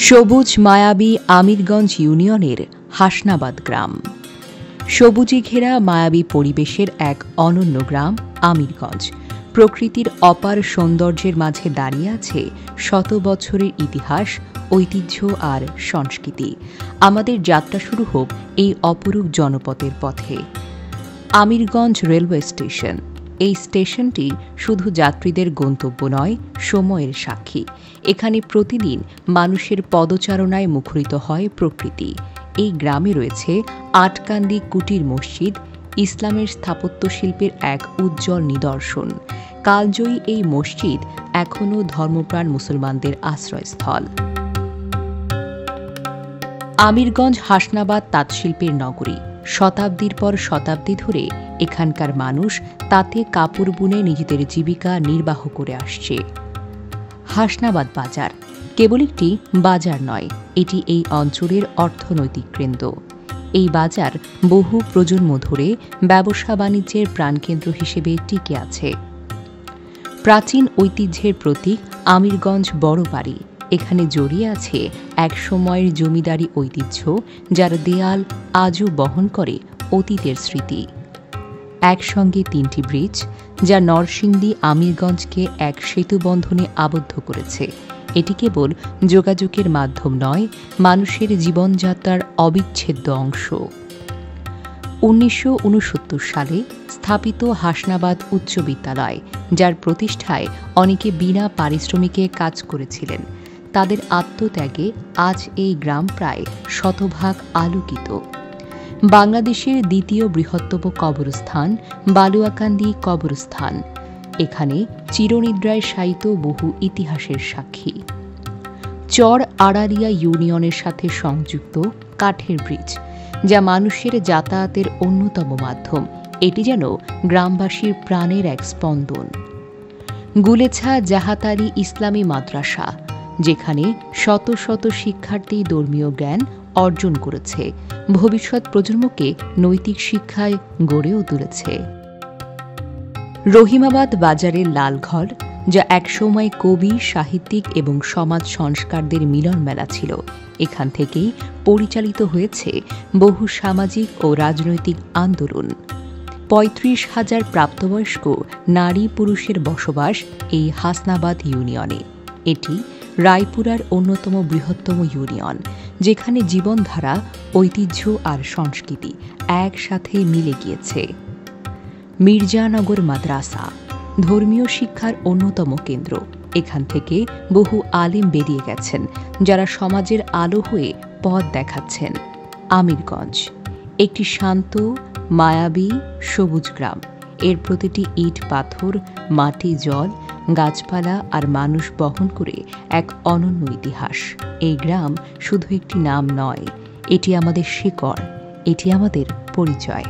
সবুজ মায়াবী আমিরগঞ্জ ইউনিয়নের হাসনাবাদ গ্রাম। সবুজে ঘেরা মায়াবী পরিবেশের এক অনন্য গ্রাম আমিরগঞ্জ। প্রকৃতির অপার সৌন্দর্যের মাঝে দাঁড়িয়ে আছে শত বছরের ইতিহাস, ঐতিহ্য আর সংস্কৃতি। আমাদের যাত্রা শুরু হোক এই অপরূপ জনপদের পথে। Amirganj railway station. এই স্টেশনটি শুধু যাত্রীদের গন্তব্য নয়, সময়ের সাক্ষী। এখানে প্রতিদিন মানুষের পদচারণায় মুখরিত হয় প্রকৃতি। এই গ্রামে রয়েছে আটকান্দি কুটির মসজিদ, ইসলামের স্থাপত্য শিল্পের এক উজ্জ্বল নিদর্শন। কালজয়ী এই মসজিদ এখনও ধর্মপ্রাণ মুসলমানদের আশ্রয়স্থল। আমিরগঞ্জ হাসনাবাদ তাঁতশিল্পের নগরী। শতাব্দীর পর শতাব্দী ধরে এখানকার মানুষ তাঁতে কাপড় বুনে নিজেদের জীবিকা নির্বাহ করে আসছে। হাসনাবাদ বাজার কেবল একটি বাজার নয়, এটি এই অঞ্চলের অর্থনৈতিক কেন্দ্র। এই বাজার বহু প্রজন্ম ধরে ব্যবসা বাণিজ্যের প্রাণকেন্দ্র হিসেবে টিকে আছে। প্রাচীন ঐতিহ্যের প্রতীক আমিরগঞ্জ বড় বাড়ি। এখানে জড়িয়ে আছে এক সময়ের জমিদারি ঐতিহ্য, যার দেয়াল আজও বহন করে অতীতের স্মৃতি। একসঙ্গে তিনটি ব্রিজ, যা নরসিংদী আমিরগঞ্জকে এক সেতুবন্ধনে আবদ্ধ করেছে। এটি কেবল যোগাযোগের মাধ্যম নয়, মানুষের জীবনযাত্রার অবিচ্ছেদ্য অংশ। 1969 সালে স্থাপিত হাসনাবাদ উচ্চ বিদ্যালয়, যার প্রতিষ্ঠায় অনেকে বিনা পারিশ্রমিকে কাজ করেছিলেন। তাদের আত্মত্যাগে আজ এই গ্রাম প্রায় শতভাগ আলোকিত। বাংলাদেশের দ্বিতীয় বৃহত্তম কবরস্থান বালুয়াকান্দি কবরস্থান। এখানে চিরনিদ্রায় শায়িত বহু ইতিহাসের সাক্ষী। চর আড়ারিয়া ইউনিয়নের সাথে সংযুক্ত কাঠের ব্রিজ, যা মানুষের যাতায়াতের অন্যতম মাধ্যম। এটি যেন গ্রামবাসীর প্রাণের এক স্পন্দন। গুলেছা জাহাতারি ইসলামী মাদ্রাসা, যেখানে শত শত শিক্ষার্থী ধর্মীয় জ্ঞান অর্জন করেছে, ভবিষ্যৎ প্রজন্মকে নৈতিক শিক্ষায় গড়েও তুলেছে। রহিমাবাদ বাজারের লালঘর, যা একসময় কবি, সাহিত্যিক এবং সমাজ সংস্কারদের মিলন মেলা ছিল। এখান থেকেই পরিচালিত হয়েছে বহু সামাজিক ও রাজনৈতিক আন্দোলন। 35,000 প্রাপ্তবয়স্ক নারী পুরুষের বসবাস এই হাসনাবাদ ইউনিয়নে। এটি রায়পুরার অন্যতম বৃহত্তম ইউনিয়ন, যেখানে জীবনধারা, ঐতিহ্য আর সংস্কৃতি একসাথে মিলে গিয়েছে। মির্জানগর মাদ্রাসা ধর্মীয় শিক্ষার অন্যতম কেন্দ্র। এখান থেকে বহু আলেম বেরিয়ে গেছেন, যারা সমাজের আলো হয়ে পথ দেখাচ্ছেন। আমিরগঞ্জ একটি শান্ত, মায়াবী, সবুজ গ্রাম। এর প্রতিটি ইট, পাথর, মাটি, জল, গাছপালা আর মানুষ বহন করে এক অনন্য ইতিহাস। এই গ্রাম শুধু একটি নাম নয়, এটি আমাদের শিকড়, এটি আমাদের পরিচয়।